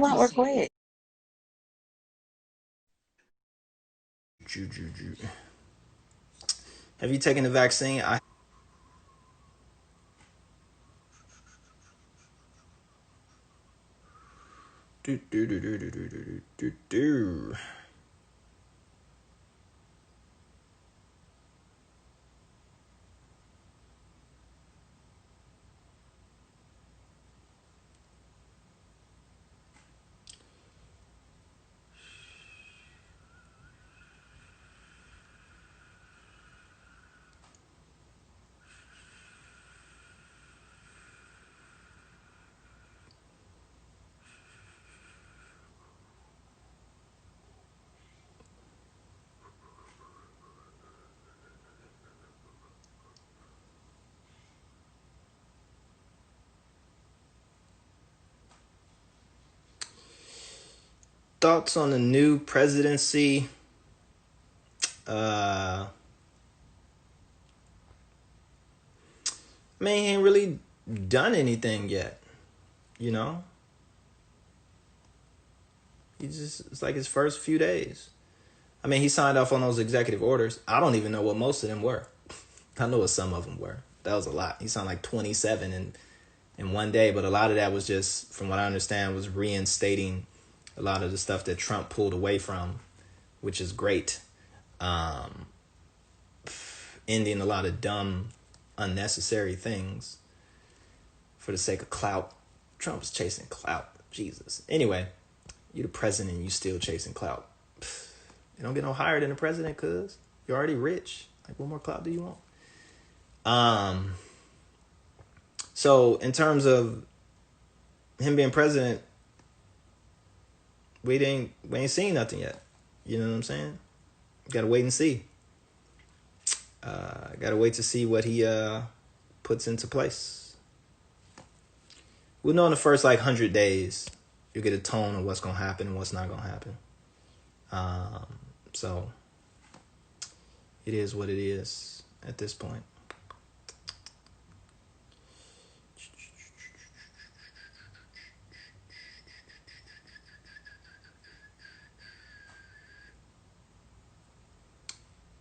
Not work quick. Have you taken the vaccine? I do do do do do do do do do. Thoughts on the new presidency? Uh, Man, he ain't really done anything yet. You know, it's like his first few days. I mean, he signed off on those executive orders. I don't even know what most of them were. I know what some of them were. That was a lot. He signed like 27 in one day, but a lot of that was just, from what I understand, was reinstating a lot of the stuff that Trump pulled away from, which is great. Um, Ending a lot of dumb, unnecessary things for the sake of clout. Trump's chasing clout. Jesus. Anyway, you the president, you still chasing clout. You don't get no higher than the president, cuz you're already rich. Like, what more clout do you want? Um, so in terms of him being president, we ain't seen nothing yet. You know what I'm saying? Gotta wait and see. Gotta wait to see what he puts into place. We'll know in the first like 100 days. You'll get a tone of what's gonna happen and what's not gonna happen. Um, so it is what it is at this point.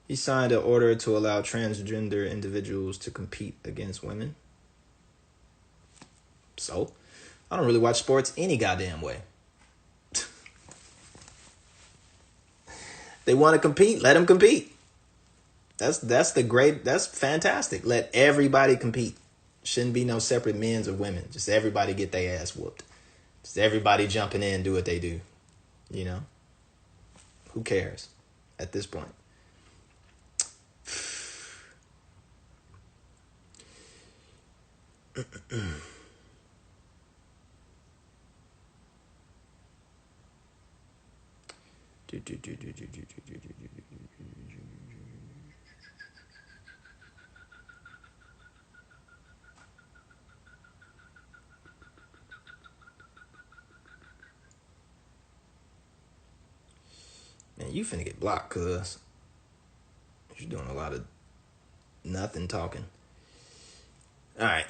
He signed an order to allow transgender individuals to compete against women. So, I don't really watch sports any goddamn way. They want to compete, let them compete. That's fantastic. Let everybody compete. Shouldn't be no separate men's or women. Just everybody get their ass whooped. Just everybody jumping in, do what they do. You know? Who cares at this point? Man, you finna get blocked, cuz. You're doing a lot of nothing talking. All right.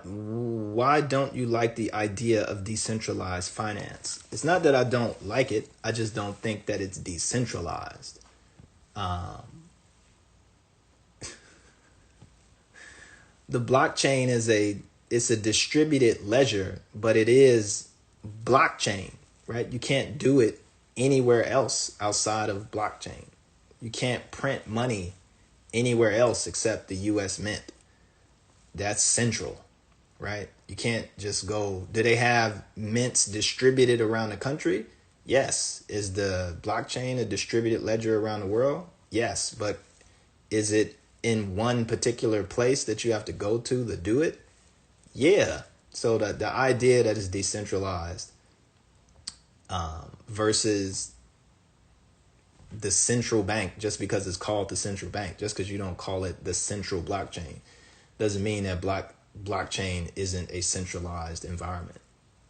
Why don't you like the idea of decentralized finance? It's not that I don't like it. I just don't think that it's decentralized. Um, the blockchain it's a distributed ledger, but it is blockchain, right? You can't do it anywhere else outside of blockchain. You can't print money anywhere else except the US Mint. That's central, right? You can't just go, do they have mints distributed around the country? Yes. Is the blockchain a distributed ledger around the world? Yes. But is it in one particular place that you have to go to do it? Yeah. So the idea that it's decentralized versus the central bank, just because it's called the central bank, just because you don't call it the central blockchain, doesn't mean that blockchain isn't a centralized environment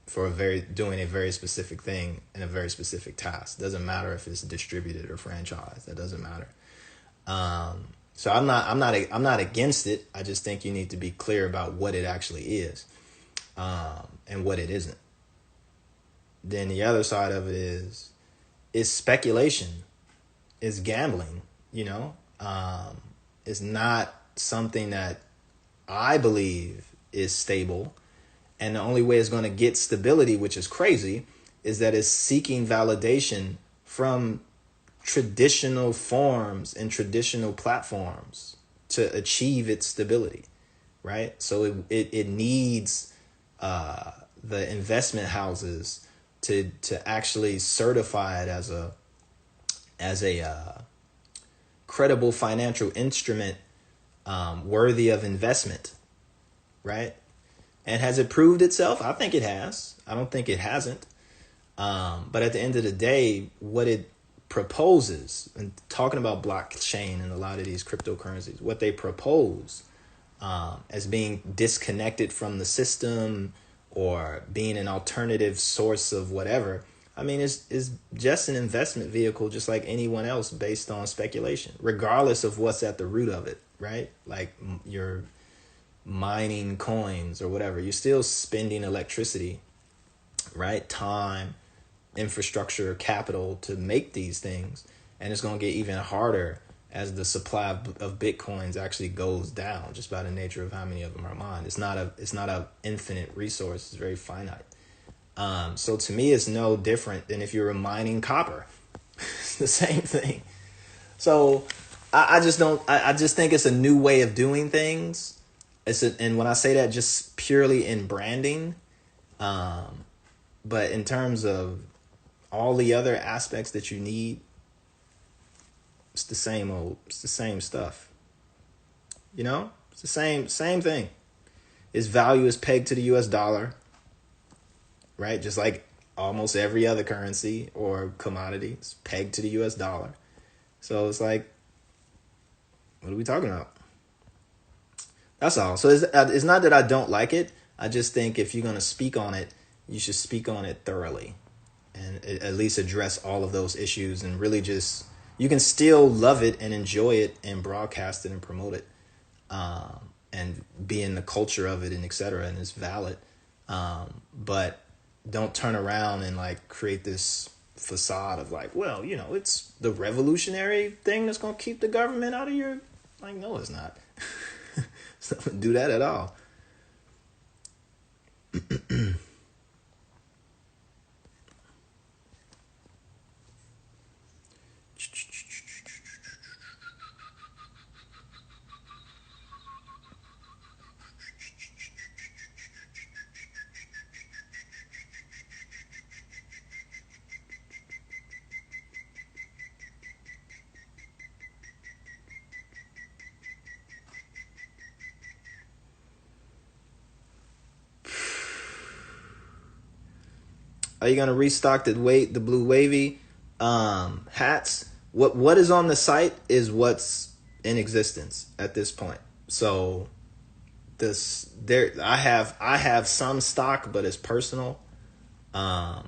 for doing a very specific thing in a very specific task. Doesn't matter if it's distributed or franchised. That doesn't matter. So I'm not against it. I just think you need to be clear about what it actually is, and what it isn't. Then the other side of it is speculation, is gambling. It's not something that I believe is stable. And the only way it's going to get stability, which is crazy, is that it's seeking validation from traditional forms and traditional platforms to achieve its stability, right? So it needs the investment houses to actually certify it as a credible financial instrument, worthy of investment, right? And has it proved itself? I think it has. I don't think it hasn't. But at the end of the day, what it proposes, and talking about blockchain and a lot of these cryptocurrencies, what they propose as being disconnected from the system or being an alternative source of whatever, I mean, it's just an investment vehicle, just like anyone else, based on speculation, regardless of what's at the root of it, right? Like you're mining coins or whatever. You're still spending electricity, right? Time, infrastructure, capital to make these things. And it's going to get even harder as the supply of Bitcoins actually goes down, just by the nature of how many of them are mined. It's not a infinite resource. It's very finite. So to me, it's no different than if you're mining copper. It's the same thing. So I just think it's a new way of doing things. And when I say that, just purely in branding, but in terms of all the other aspects that you need, it's the same stuff. It's the same thing. Its value is pegged to the US dollar, right? Just like almost every other currency or commodity, it's pegged to the US dollar. So it's like, what are we talking about? That's all. So it's not that I don't like it. I just think if you're going to speak on it, you should speak on it thoroughly and at least address all of those issues, and really just, you can still love it and enjoy it and broadcast it and promote it, and be in the culture of it and et cetera, and it's valid. But don't turn around and like create this facade of like, well, it's the revolutionary thing that's going to keep the government out of your, like, no, it's not. So don't do that at all. Are you gonna restock the blue wavy hats? What is on the site is what's in existence at this point. So I have some stock, but it's personal. But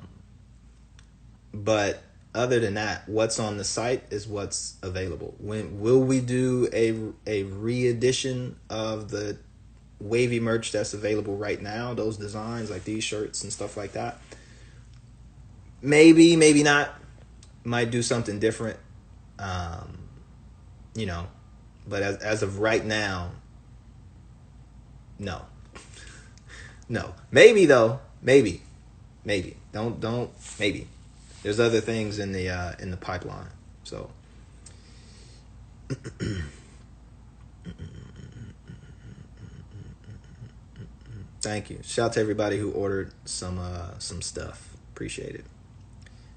other than that, what's on the site is what's available. When will we do a re-edition of the wavy merch that's available right now? Those designs, like these shirts and stuff like that. Maybe not. Might do something different. But as of right now, no. No. Maybe though. Maybe. Don't maybe. There's other things in the pipeline. So thank you. Shout out to everybody who ordered some stuff. Appreciate it.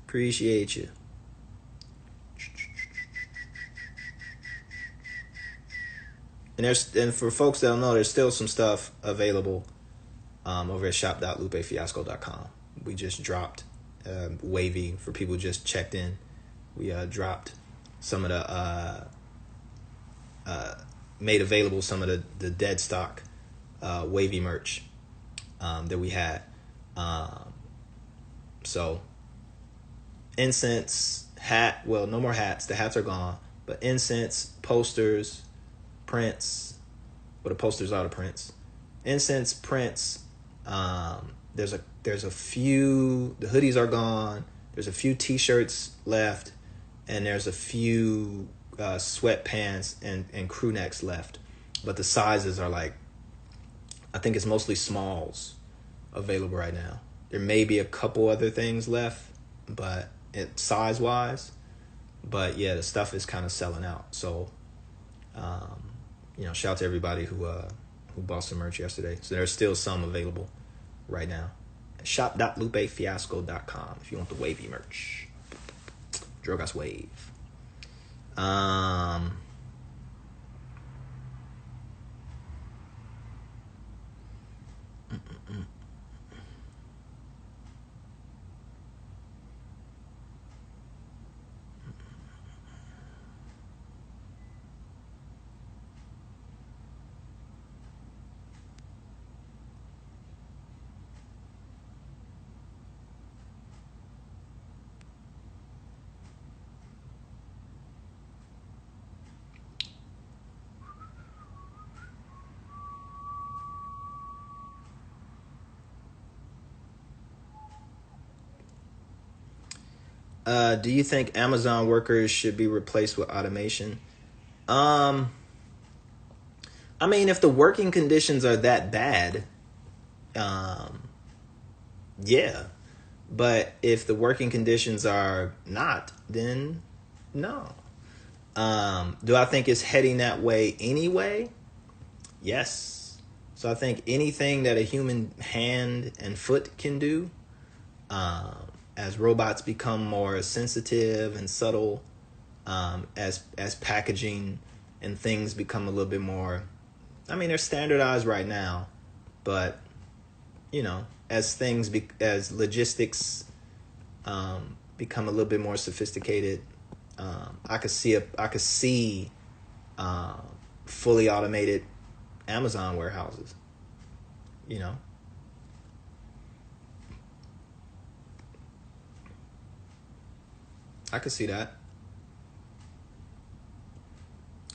Appreciate you. And for folks that don't know, there's still some stuff available over at shop.lupefiasco.com. We just dropped Wavy for people who just checked in. We dropped some of the made available some of the dead stock Wavy merch that we had. So incense, hat, well, no more hats. The hats are gone. But incense, posters, prints. Well, the posters are the prints. Incense, prints. There's a few. The hoodies are gone. There's a few T-shirts left, and there's a few sweatpants and crew necks left. But the sizes are like, I think it's mostly smalls available right now. There may be a couple other things left, but size-wise. But yeah, the stuff is kind of selling out. So, shout out to everybody who bought some merch yesterday. So there's still some available right now. Shop.lupefiasco.com if you want the Wavy merch. Drogas Wave. Do you think Amazon workers should be replaced with automation? I mean, if the working conditions are that bad, yeah. But if the working conditions are not, then no. Do I think it's heading that way anyway? Yes. So I think anything that a human hand and foot can do, as robots become more sensitive and subtle, as packaging and things become a little bit more, I mean, they're standardized right now, but as things as logistics become a little bit more sophisticated, I could see fully automated Amazon warehouses. I could see that.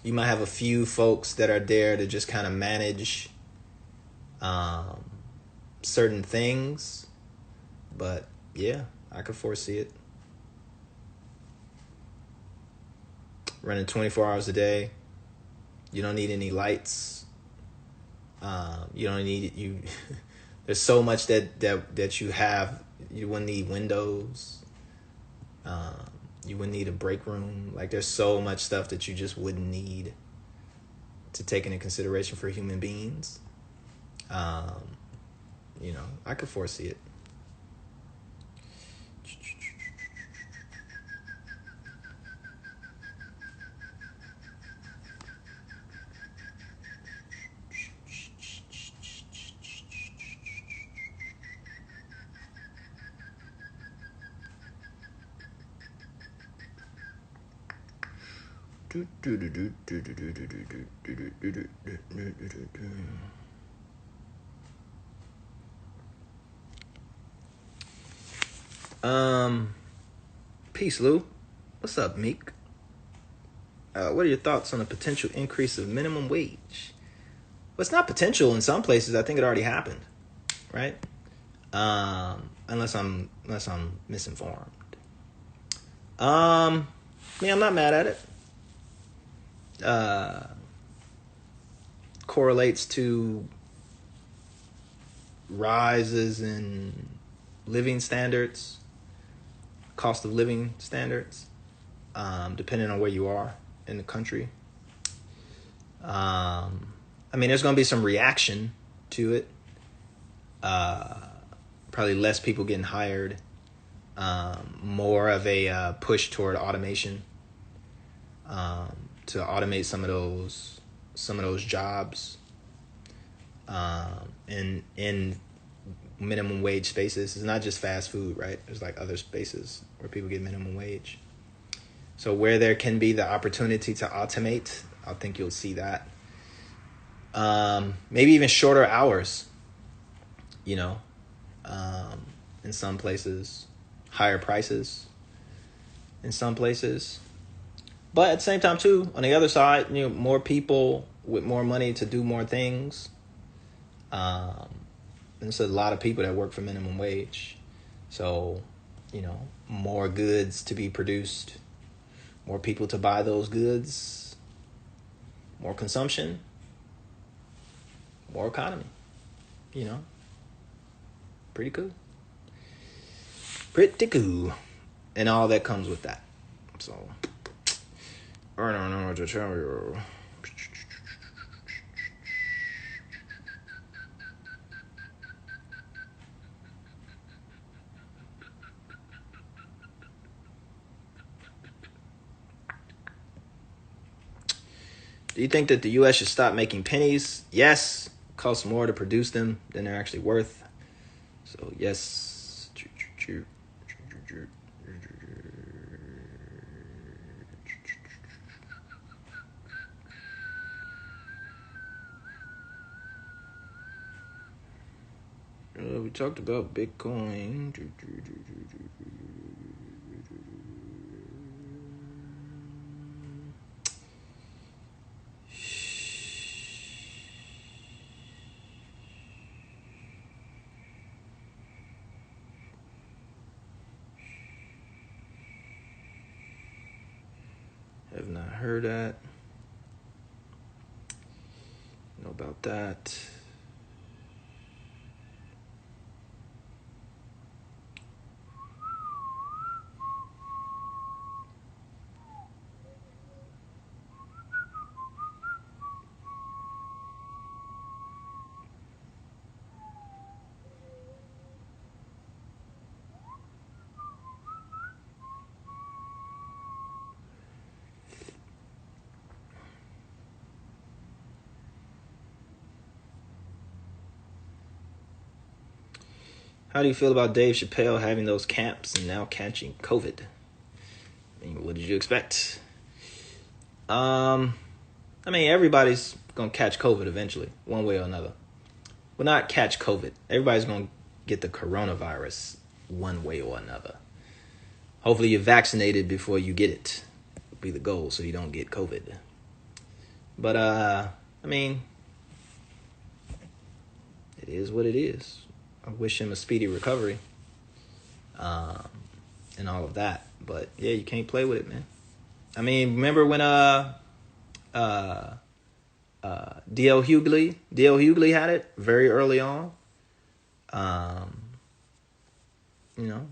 You might have a few folks that are there to just kind of manage certain things, but yeah, I could foresee it. Running 24 hours a day. You don't need any lights. You don't need you. There's so much that you have. You wouldn't need windows. You wouldn't need a break room. Like, there's so much stuff that you just wouldn't need to take into consideration for human beings. I could foresee it. Peace, Lou. What's up, Meek? What are your thoughts on the potential increase of minimum wage? Well, it's not potential in some places. I think it already happened, right? Unless I'm misinformed. I'm not mad at it. Correlates to rises in living standards, cost of living standards, depending on where you are in the country. There's going to be some reaction to it. Probably less people getting hired. More of a push toward automation, to automate some of those jobs, in minimum wage spaces. It's not just fast food, right? There's like other spaces where people get minimum wage. So where there can be the opportunity to automate, I think you'll see that. Maybe even shorter hours, you know, in some places, higher prices in some places. But at the same time, too, on the other side, you know, more people with more money to do more things. And there's a lot of people that work for minimum wage. So, you know, more goods to be produced, more people to buy those goods, more consumption, more economy, you know. Pretty cool. Pretty cool. And all that comes with that. So, I don't know what to tell you. Do you think that the U.S. should stop making pennies? Yes. It costs more to produce them than they're actually worth. So, yes. We talked about Bitcoin. Have not heard that. Know about that. How do you feel about Dave Chappelle having those camps and now catching COVID? I mean, what did you expect? I mean, everybody's going to catch COVID eventually, one way or another. Well, not catch COVID. Everybody's going to get the coronavirus one way or another. Hopefully you're vaccinated before you get it. Would be the goal, so you don't get COVID. But, I mean, it is what it is. I wish him a speedy recovery, and all of that. But yeah, you can't play with it, man. I mean, remember when D.L. Hughley had it very early on. You know,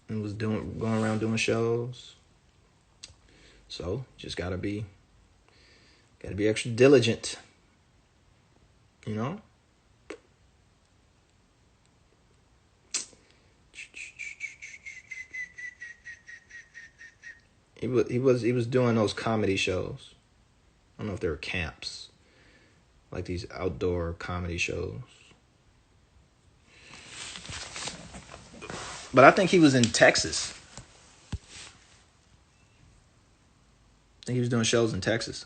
and was going around doing shows. So just gotta be extra diligent. You know. He was doing those comedy shows. I don't know if they were camps, like these outdoor comedy shows. But I think he was in Texas. I think he was doing shows in Texas.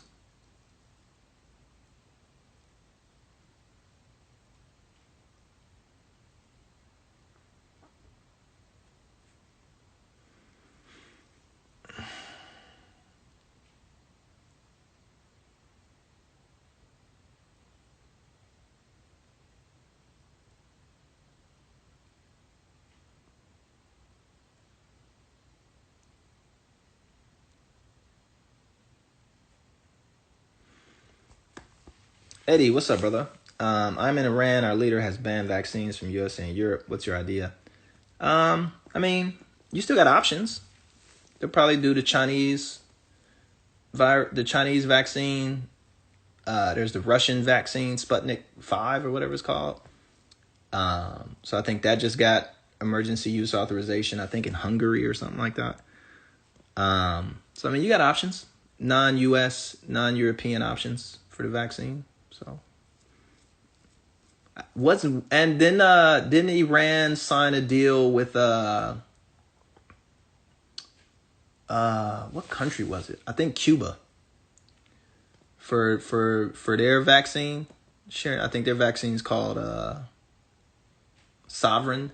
Eddie, what's up, brother? I'm in Iran. Our leader has banned vaccines from USA and Europe. What's your idea? I mean, you still got options. They'll probably do the Chinese vaccine. There's the Russian vaccine, Sputnik 5 or whatever it's called. So I think that just got emergency use authorization, I think in Hungary or something like that. So, I mean, you got options. Non-US, non-European options for the vaccine. So Wasn't and then didn't Iran sign a deal with what country was it? I think Cuba for their vaccine. Sharing, I think their vaccine is called Sovereign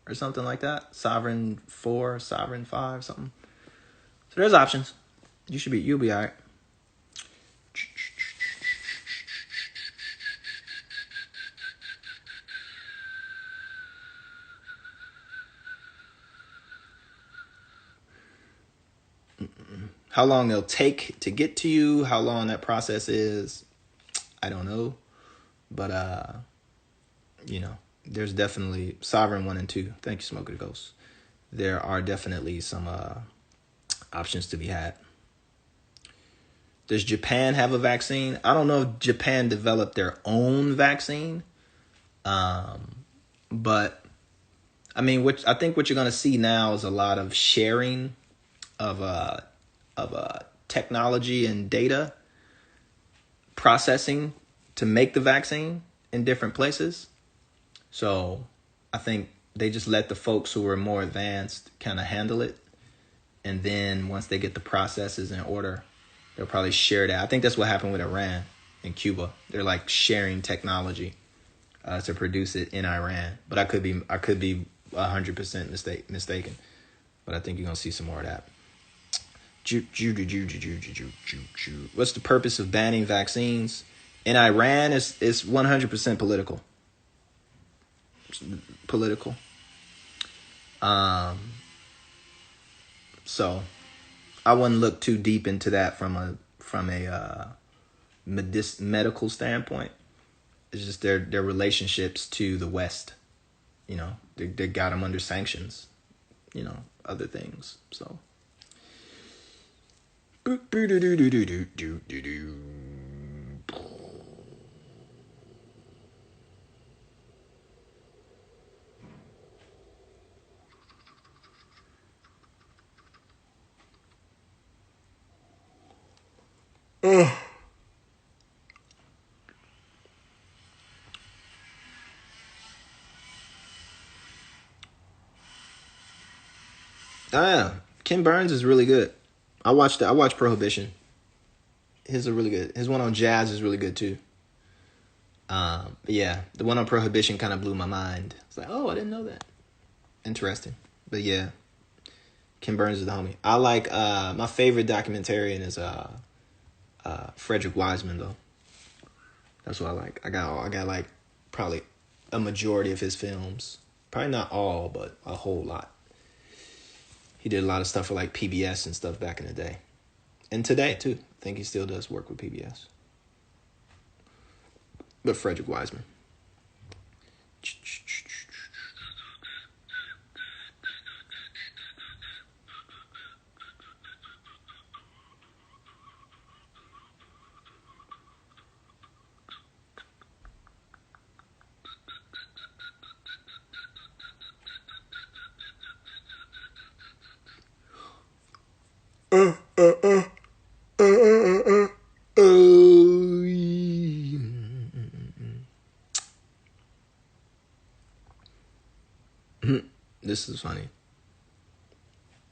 or something like that. Sovereign 4, Sovereign 5, something. So there's options. You'll be all right. How long they'll take to get to you, how long that process is, I don't know. But there's definitely Sovereign 1 and 2. Thank you, Smoker the Ghost. There are definitely some options to be had. Does Japan have a vaccine? I don't know if Japan developed their own vaccine. But I mean, I think what you're going to see now is a lot of sharing of technology and data processing to make the vaccine in different places. So I think they just let the folks who are more advanced kind of handle it. And then once they get the processes in order, they'll probably share that. I think that's what happened with Iran and Cuba. They're like sharing technology to produce it in Iran. But I could be 100% mistaken. But I think you're going to see some more of that. What's the purpose of banning vaccines? In Iran, it's 100% political. So I wouldn't look too deep into that from a medical standpoint. It's just their relationships to the West. They got them under sanctions. Other things. So. Yeah, Ken Burns is really good. I watched Prohibition. His are really good. His one on jazz is really good too. But yeah, the one on Prohibition kind of blew my mind. It's like, oh, I didn't know that. Interesting. But yeah, Ken Burns is the homie. I like my favorite documentarian is Frederick Wiseman though. That's what I like. I got like probably a majority of his films. Probably not all, but a whole lot. He did a lot of stuff for like PBS and stuff back in the day. And today, too. I think he still does work with PBS. But Frederick Wiseman. This is funny.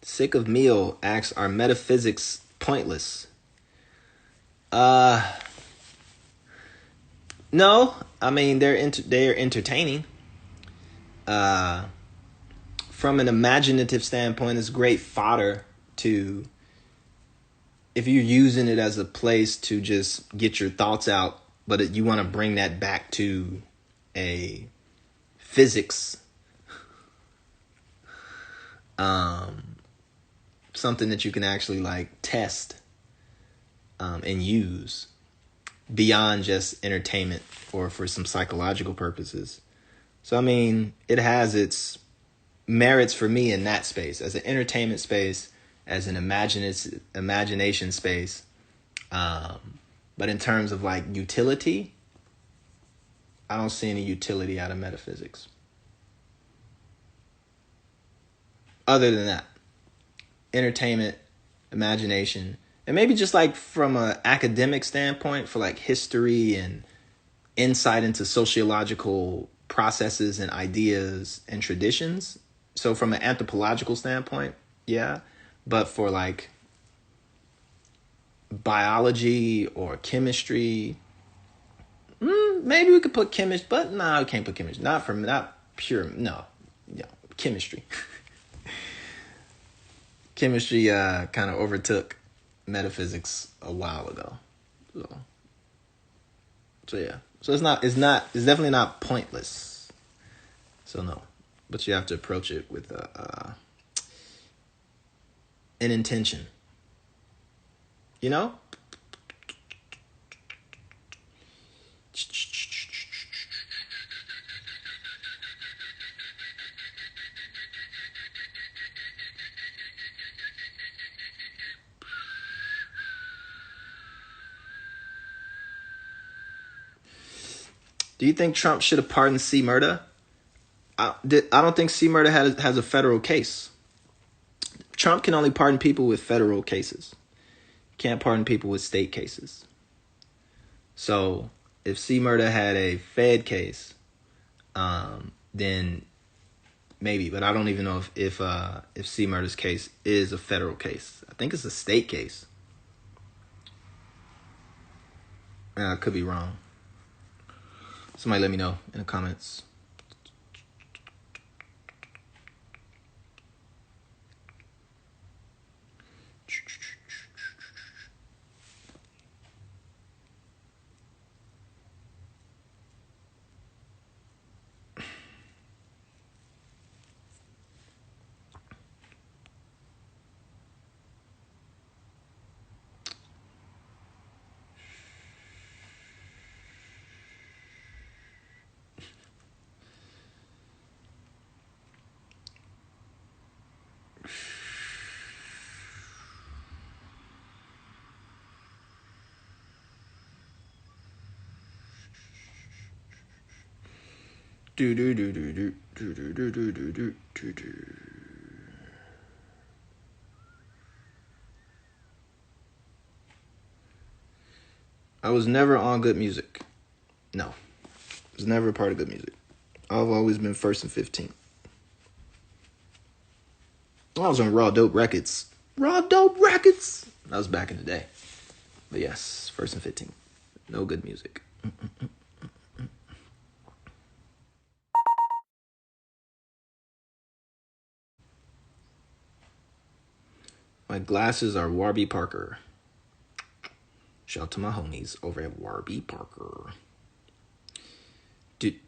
Sick of Meal asks, are metaphysics pointless? No. I mean, they're entertaining. From an imaginative standpoint, it's great fodder to, if you're using it as a place to just get your thoughts out, but you want to bring that back to a physics, something that you can actually like test and use beyond just entertainment or for some psychological purposes. So, I mean, it has its merits for me in that space, as an entertainment space, as an imagination space. But in terms of like utility, I don't see any utility out of metaphysics. Other than that, entertainment, imagination, and maybe just like from an academic standpoint for like history and insight into sociological processes and ideas and traditions. So from an anthropological standpoint, yeah. But for like biology or chemistry, maybe we could put chemistry, but no, we can't put chemistry. Not pure, no. Yeah, chemistry. Chemistry kind of overtook metaphysics a while ago. So yeah. So it's definitely not pointless. So no. But you have to approach it with an intention. You know? Do you think Trump should have pardoned C. Murda? I don't think C. Murda has a federal case. Trump can only pardon people with federal cases. Can't pardon people with state cases. So if C. Murda had a Fed case, then maybe. But I don't even know if C. Murda's case is a federal case. I think it's a state case. I could be wrong. Somebody let me know in the comments. I was never on good music. No. I was never a part of good music. I've always been First and 15. I was on Raw Dope Records. Raw Dope Records! That was back in the day. But yes, First and 15. No good music. My glasses are Warby Parker. Shout out to my homies over at Warby Parker. Excuse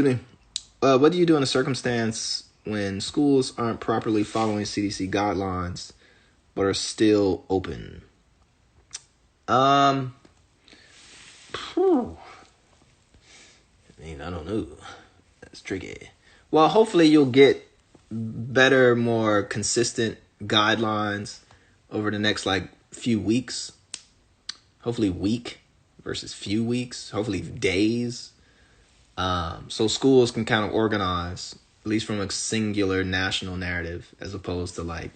me. What do you do in a circumstance when schools aren't properly following CDC guidelines but are still open? I mean, I don't know. That's tricky. Well, hopefully you'll get better, more consistent guidelines over the next few weeks. Hopefully week versus few weeks. Hopefully days. So schools can kind of organize, at least from a singular national narrative, as opposed to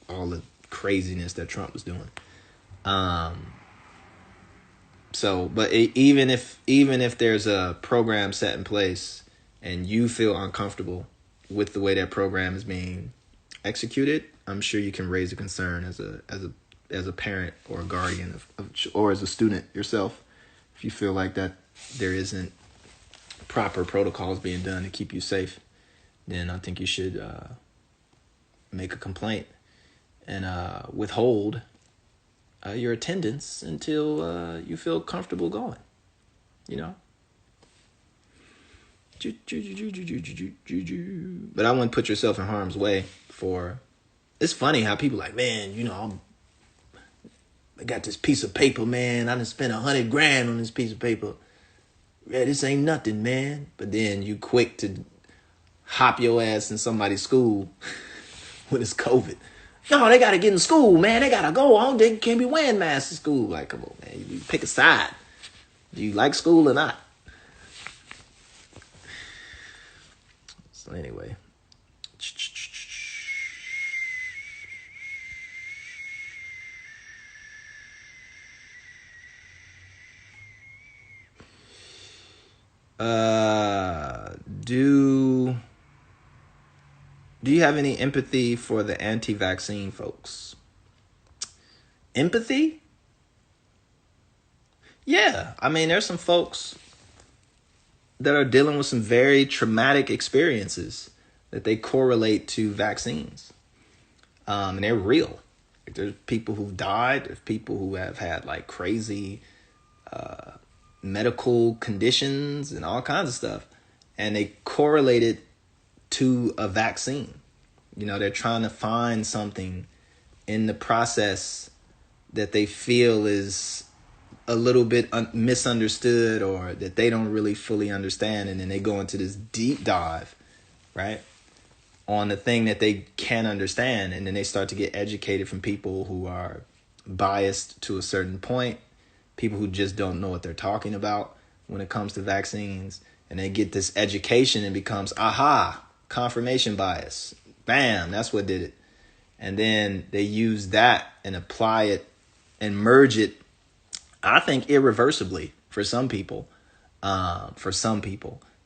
all the craziness that Trump was doing. But even if there's a program set in place and you feel uncomfortable with the way that program is being executed, I'm sure you can raise a concern as a parent or a guardian or as a student yourself. If you feel like that there isn't proper protocols being done to keep you safe, then I think you should make a complaint and withhold your attendance until you feel comfortable going, you know? But I wouldn't put yourself in harm's way for... It's funny how people man, I got this piece of paper, man. I done spent $100,000 on this piece of paper. Yeah, this ain't nothing, man. But then you quick to hop your ass in somebody's school when it's COVID. No, they got to get in school, man. They got to go on. They can't be wearing masks in school. Come on, man. You pick a side. Do you like school or not? So anyway. Do you have any empathy for the anti-vaccine folks? Empathy? Yeah. I mean, there's some folks that are dealing with some very traumatic experiences that they correlate to vaccines. And they're real. Like, there's people who've died. There's people who have had like crazy medical conditions and all kinds of stuff. And they correlate it to a vaccine. You know, they're trying to find something in the process that they feel is a little bit misunderstood or that they don't really fully understand. And then they go into this deep dive, right, on the thing that they can't understand. And then they start to get educated from people who are biased to a certain point, people who just don't know what they're talking about when it comes to vaccines. And they get this education and becomes, aha, confirmation bias. Bam, that's what did it. And then they use that and apply it and merge it, I think, irreversibly for some people,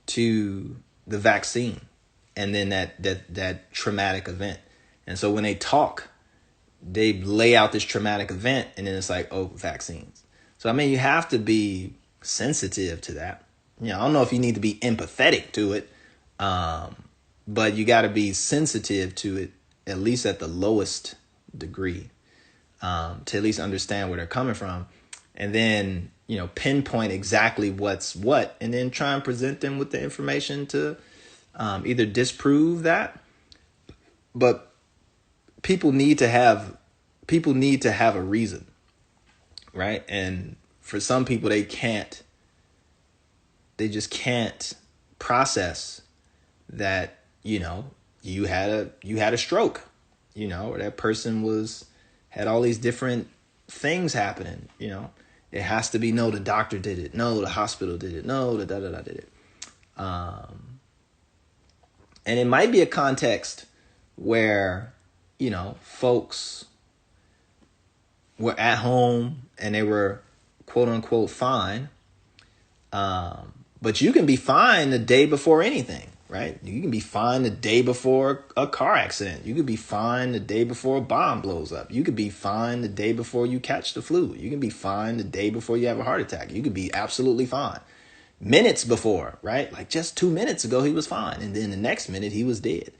to the vaccine and then that traumatic event. And so when they talk, they lay out this traumatic event and then it's like, oh, vaccines. So, I mean, you have to be sensitive to that. You know, I don't know if you need to be empathetic to it, but you got to be sensitive to it, at least at the lowest degree, to at least understand where they're coming from. And then, you know, pinpoint exactly what's what, and then try and present them with the information to either disprove that. But people need to have a reason, right? And for some people, they just can't process that, you know, you had a stroke, you know, or that person had all these different things happening, you know. It has to be, no, the doctor did it. No, the hospital did it. No, the da-da-da did it. And it might be a context where, you know, folks were at home and they were quote unquote fine. But you can be fine the day before anything, right? You can be fine the day before a car accident. You could be fine the day before a bomb blows up. You could be fine the day before you catch the flu. You can be fine the day before you have a heart attack. You could be absolutely fine. Minutes before, right? Like just 2 minutes ago, he was fine. And then the next minute he was dead.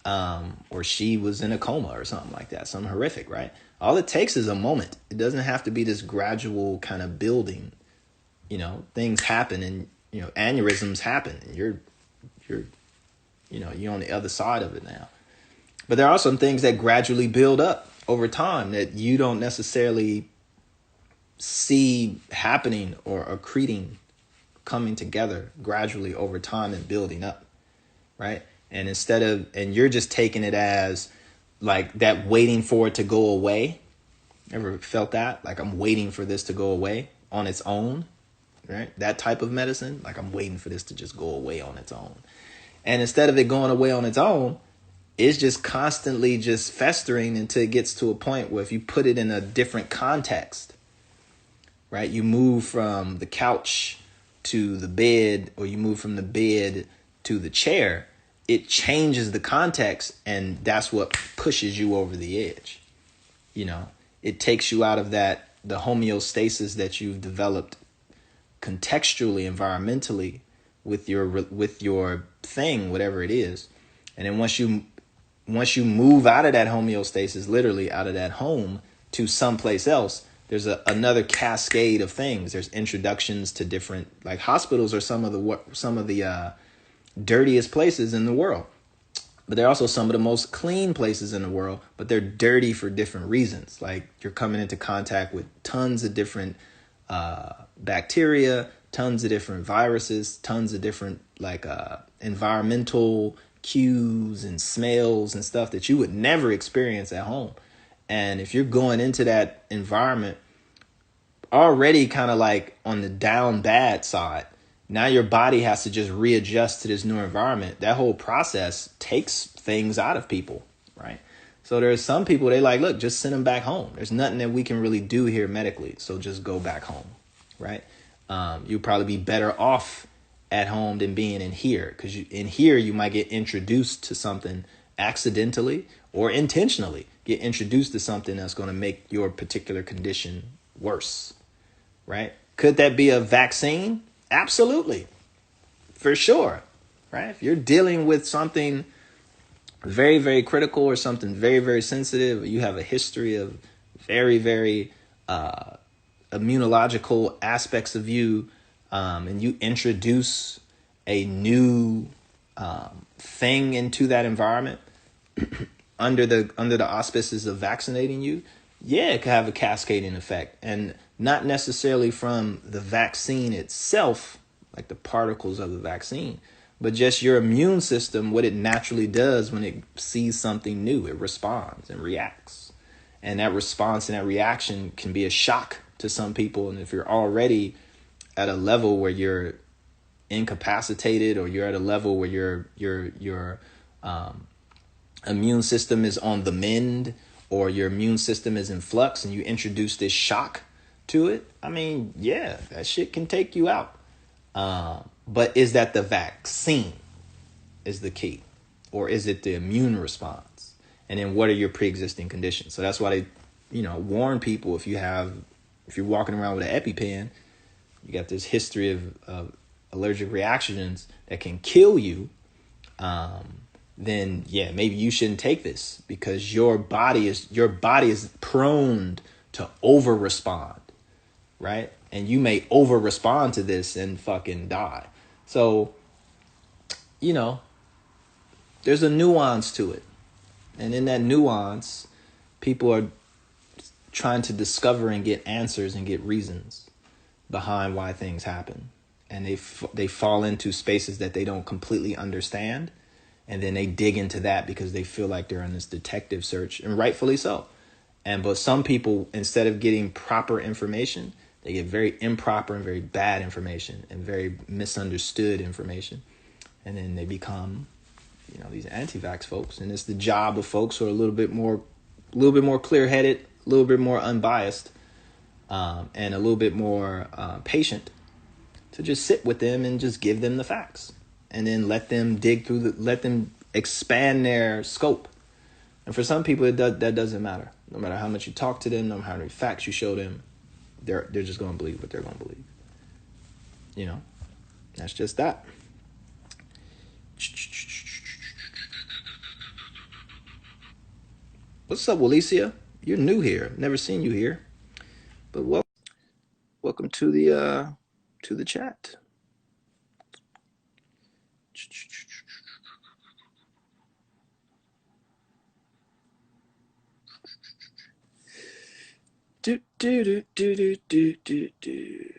Or she was in a coma or something like that. Something horrific, right? All it takes is a moment. It doesn't have to be this gradual kind of building. You know, things happen and, you know, aneurysms happen and you're on the other side of it now. But there are some things that gradually build up over time that you don't necessarily see happening or accreting, coming together gradually over time and building up, right? And and you're just taking it as like that, waiting for it to go away. Ever felt that? Like, I'm waiting for this to go away on its own, right? That type of medicine, like I'm waiting for this to just go away on its own. And instead of it going away on its own, it's just constantly just festering until it gets to a point where if you put it in a different context, right? You move from the couch to the bed, or you move from the bed to the chair, it changes the context, and that's what pushes you over the edge. You know, it takes you out of the homeostasis that you've developed contextually, environmentally, with your thing, whatever it is. And then once you move out of that homeostasis, literally out of that home to someplace else, there's another cascade of things. There's introductions to different, like, hospitals are some of the dirtiest places in the world, but they're also some of the most clean places in the world, but they're dirty for different reasons. Like, you're coming into contact with tons of different bacteria, tons of different viruses, tons of different environmental cues and smells and stuff that you would never experience at home. And if you're going into that environment already kind of like on the down bad side. Now your body has to just readjust to this new environment. That whole process takes things out of people, right? So there's some people, they like, look, just send them back home. There's nothing that we can really do here medically, so just go back home, right? You'll probably be better off at home than being in here, because in here you might get introduced to something accidentally or intentionally. Get introduced to something that's going to make your particular condition worse, right? Could that be a vaccine? Absolutely, for sure, right? If you're dealing with something very, very critical or something very, very sensitive, you have a history of very, very immunological aspects of you, and you introduce a new thing into that environment under the auspices of vaccinating you, yeah, it could have a cascading effect, and not necessarily from the vaccine itself, like the particles of the vaccine, but just your immune system, what it naturally does when it sees something new. It responds and reacts. And that response and that reaction can be a shock to some people. And if you're already at a level where you're incapacitated, or you're at a level where your immune system is on the mend, or your immune system is in flux, and you introduce this shock to it, I mean, yeah, that shit can take you out. But is that the vaccine is the key? Or is it the immune response? And then what are your pre-existing conditions? So that's why they, warn people, if you're walking around with an EpiPen, you got this history of allergic reactions that can kill you, then yeah, maybe you shouldn't take this, because your body is prone to over respond, right? And you may over respond to this and fucking die. So, there's a nuance to it. And in that nuance, people are trying to discover and get answers and get reasons behind why things happen. And they fall into spaces that they don't completely understand. And then they dig into that because they feel like they're on this detective search, and rightfully so. But some people, instead of getting proper information, they get very improper and very bad information and very misunderstood information. And then they become, these anti-vax folks. And it's the job of folks who are a little bit more clear-headed, a little bit more unbiased, and a little bit more patient, to just sit with them and just give them the facts. And then let them let them expand their scope. And for some people, that doesn't matter. No matter how much you talk to them, no matter how many facts you show them, they're just going to believe what they're going to believe. That's just that. What's up, Walesia? You're new here. Never seen you here, but welcome to the chat. Do do do do do do do do.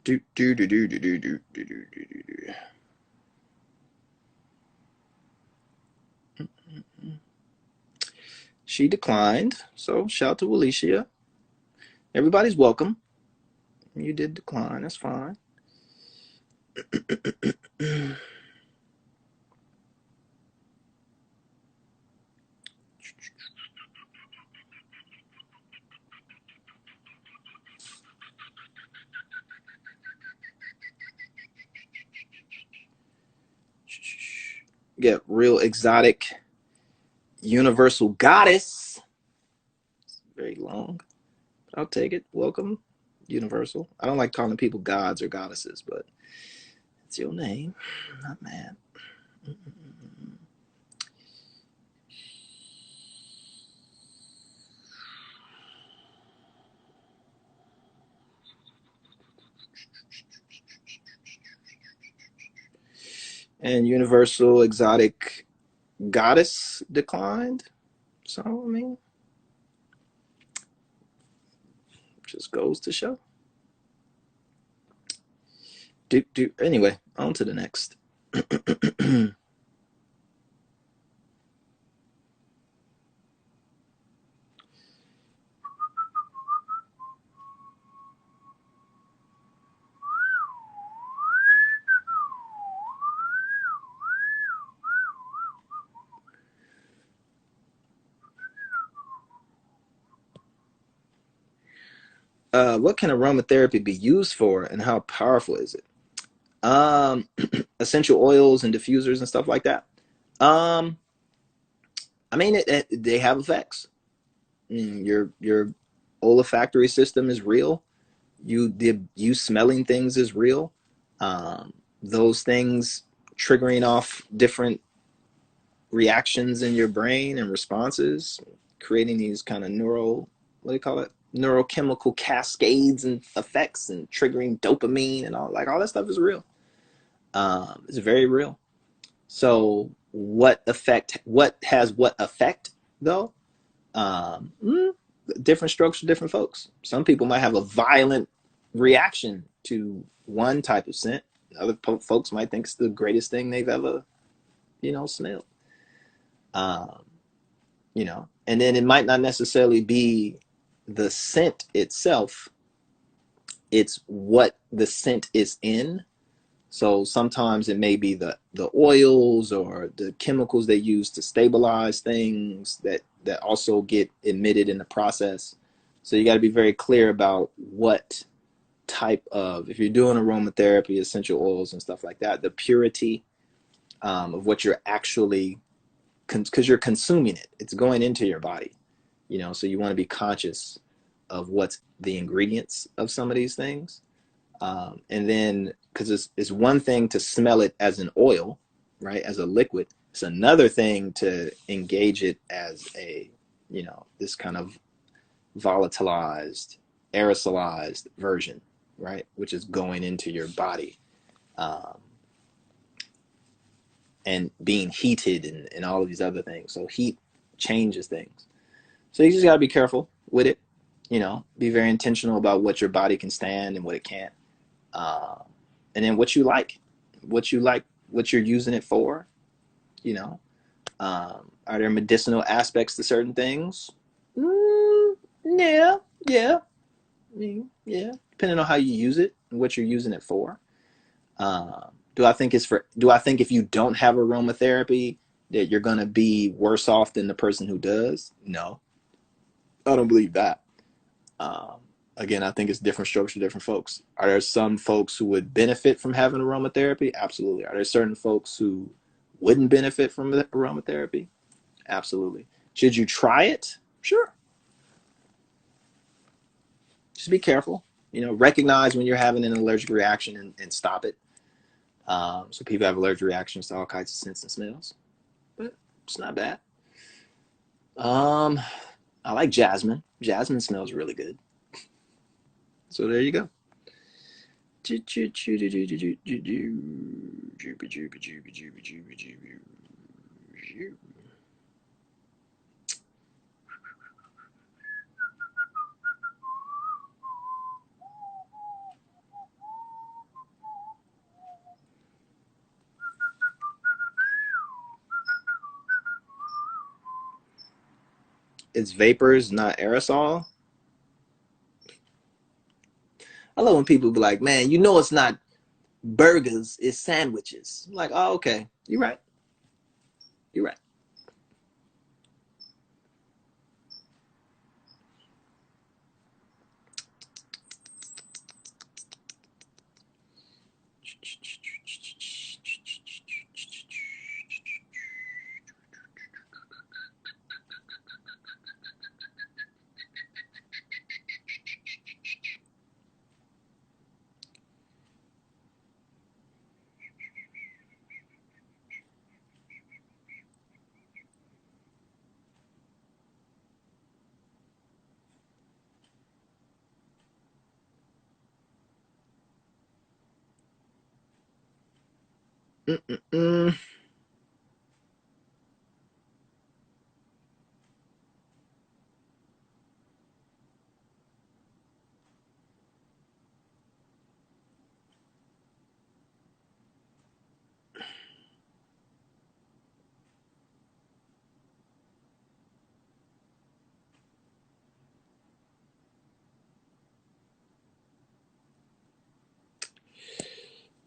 Do do do do do do do do do do. She declined, so shout to Alicia. Everybody's welcome. You did decline, that's fine. Get real exotic universal goddess. It's very long. I'll take it. Welcome, universal. I don't like calling people gods or goddesses, but it's your name. I'm not mad. And universal exotic goddess declined. So, I mean, just goes to show. Anyway, on to the next. What can aromatherapy be used for, and how powerful is it? Um, Essential oils and diffusers and stuff like that. Um, I mean, they have effects. Your olfactory system is real. You smelling things is real. Those things triggering off different reactions in your brain and responses, creating these kind of neural, what do you call it, neurochemical cascades and effects, and triggering dopamine and all, like, all that stuff is real. It's very real. So what has what effect though? um, mm, Different strokes for different folks. Some people might have a violent reaction to one type of scent. Other folks might think it's the greatest thing they've ever, smelled. um, and then it might not necessarily be the scent itself, it's what the scent is in. So sometimes it may be the oils or the chemicals they use to stabilize things that also get emitted in the process. So you got to be very clear about what type of, if you're doing aromatherapy, essential oils and stuff like that, the purity of what you're actually, because you're consuming it, it's going into your body. So you want to be conscious of what's the ingredients of some of these things. And then, because it's one thing to smell it as an oil, right, as a liquid. It's another thing to engage it as this kind of volatilized, aerosolized version, right, which is going into your body, um, and being heated and all of these other things. So heat changes things. So you just got to be careful with it. Be very intentional about what your body can stand and what it can't. Um, and then what you're using it for. You know, are there medicinal aspects to certain things? Yeah, yeah, yeah. Depending on how you use it and what you're using it for. Do I think it's for? Do I think if you don't have aromatherapy that you're gonna be worse off than the person who does? No, I don't believe that. Um, Again, I think it's different strokes for different folks. Are there some folks who would benefit from having aromatherapy? Absolutely. Are there certain folks who wouldn't benefit from the aromatherapy? Absolutely. Should you try it? Sure. Just be careful. Recognize when you're having an allergic reaction and stop it. So people have allergic reactions to all kinds of scents and smells, but it's not bad. Um, I like jasmine. Jasmine smells really good. So there you go. It's vapors, not aerosol. I love when people be like, "Man, it's not burgers, it's sandwiches." I'm like, oh, okay, you're right. You're right. Mm-mm-mm.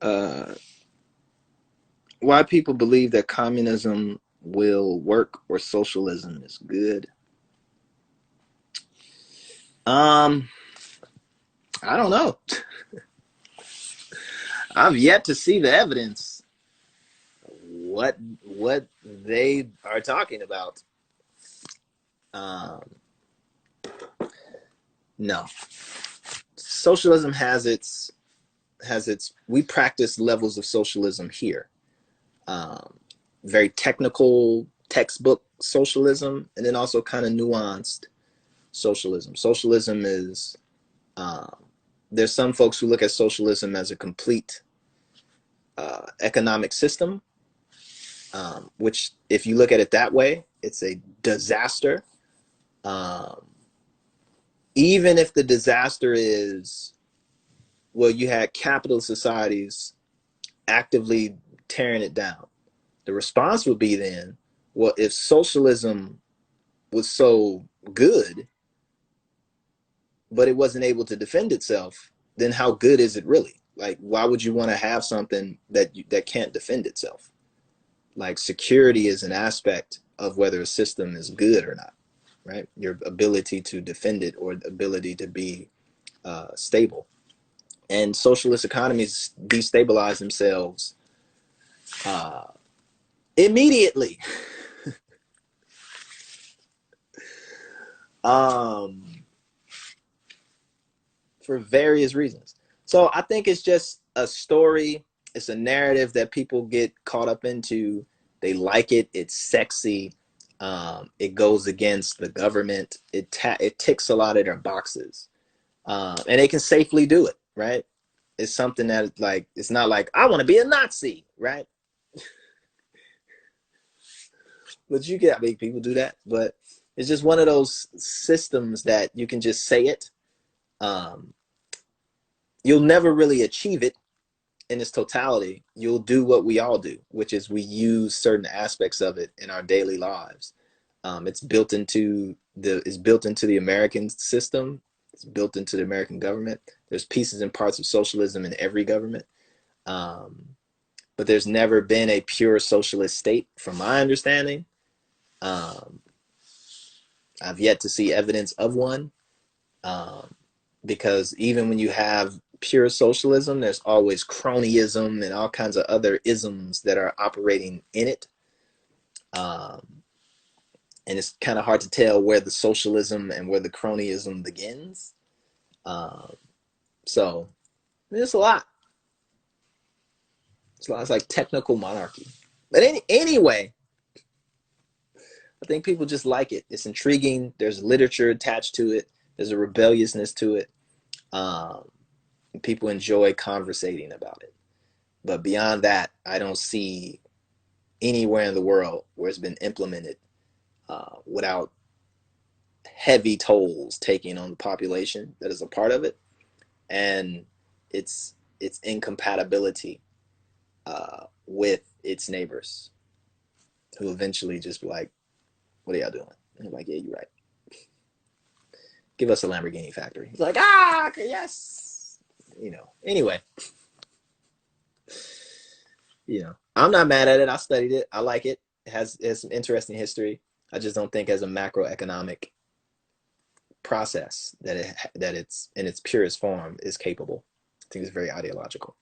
Uh, why people believe that communism will work or socialism is good. I don't know. I've yet to see the evidence. What they are talking about. Um, no, socialism has its. We practice levels of socialism here. Um, Very technical textbook socialism, and then also kind of nuanced socialism. Socialism is um, there's some folks who look at socialism as a complete economic system, which, if you look at it that way, it's a disaster. Um, Even if the disaster is, well, you had capital societies actively tearing it down. The response would be then, well, if socialism was so good, but it wasn't able to defend itself, then how good is it really? Like, why would you want to have something that can't defend itself? Like, security is an aspect of whether a system is good or not, right? Your ability to defend it, or the ability to be stable. And socialist economies destabilize themselves uh, immediately. um, for various reasons. So I think it's just a story. It's a narrative that people get caught up into. They like it. It's sexy. It goes against the government. It ticks a lot of their boxes, and they can safely do it. Right? It's something that, like, it's not like I want to be a Nazi, right? But you get, I mean, people do that. But it's just one of those systems that you can just say it. Um, you'll never really achieve it in its totality. You'll do what we all do, which is we use certain aspects of it in our daily lives. It's built into the American system. It's built into the American government. There's pieces and parts of socialism in every government, but there's never been a pure socialist state, from my understanding. Um, I've yet to see evidence of one. Because even when you have pure socialism, there's always cronyism and all kinds of other isms that are operating in it. And it's kind of hard to tell where the socialism and where the cronyism begins. So it's a lot. It's a lot. It's like technical monarchy. But anyway, I think people just like it. It's intriguing. There's literature attached to it. There's a rebelliousness to it. People enjoy conversating about it. But beyond that, I don't see anywhere in the world where it's been implemented without heavy tolls taking on the population that is a part of it, and its incompatibility with its neighbors, who eventually just be like, "What are y'all doing?" And I'm like, "Yeah, you're right. Give us a Lamborghini factory." He's like, "Ah, yes." Anyway, I'm not mad at it. I studied it. I like it. It has some interesting history. I just don't think, as a macroeconomic process, that it's in its purest form is capable. I think it's very ideological.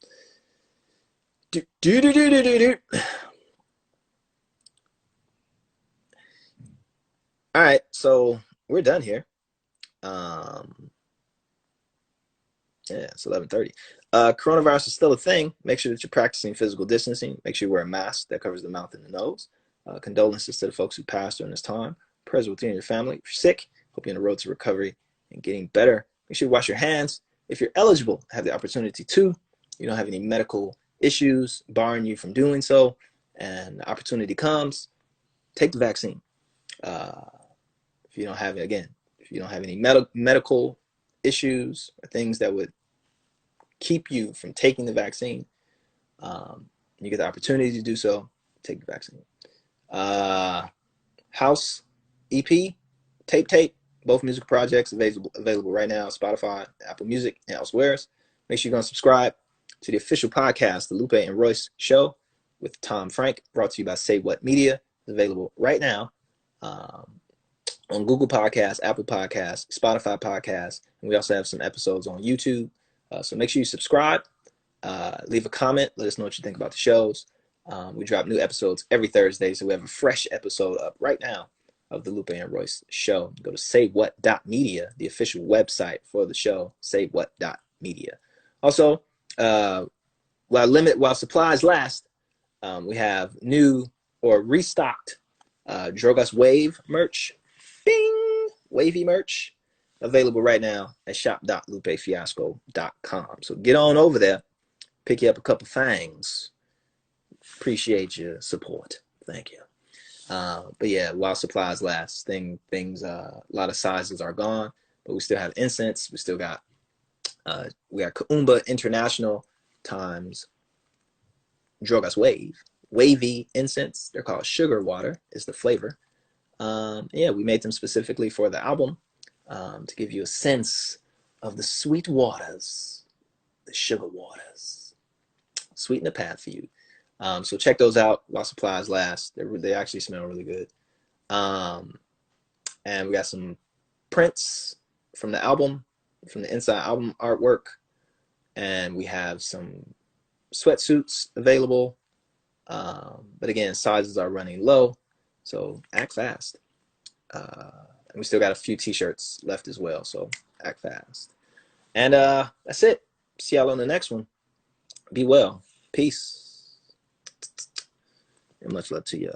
All right, so we're done here. Yeah, it's 11:30. Coronavirus is still a thing. Make sure that you're practicing physical distancing. Make sure you wear a mask that covers the mouth and the nose. Condolences to the folks who passed during this time. Prayers with you and your family. If you're sick, hope you're on the road to recovery and getting better. Make sure you wash your hands. If you're eligible, have the opportunity to. You don't have any medical issues barring you from doing so, and the opportunity comes, take the vaccine. If you don't have it, again, if you don't have any medical issues or things that would keep you from taking the vaccine, you get the opportunity to do so, take the vaccine. House EP, Tape, both musical projects available right now, Spotify, Apple Music, and elsewhere. Make sure you're going to subscribe. to the official podcast, the Lupe and Royce Show with Tom Frank, brought to you by Say What Media. It's available right now on Google Podcasts, Apple Podcasts, Spotify Podcasts, and we also have some episodes on YouTube. So make sure you subscribe, leave a comment, let us know what you think about the shows. We drop new episodes every Thursday, so we have a fresh episode up right now of the Lupe and Royce Show. Go to saywhat.media, the official website for the show, saywhat.media. Also, while supplies last, we have new or restocked Drogas Wave merch. Bing! Wavy merch available right now at shop.lupefiasco.com. So get on over there, pick you up a couple things. Appreciate your support. Thank you. But yeah, while supplies last, things a lot of sizes are gone, but we still have incense. We still got Kaumba International times Drogas Wavy incense. They're called sugar water is the flavor. Yeah, we made them specifically for the album to give you a sense of the sweet waters, the sugar waters. Sweeten the path for you. So check those out while supplies last. They actually smell really good. And we got some prints from the album, from the inside album artwork. And we have some sweatsuits available. But again, sizes are running low. So act fast. And we still got a few t-shirts left as well. So act fast. And that's it. See y'all on the next one. Be well. Peace. And much love to you.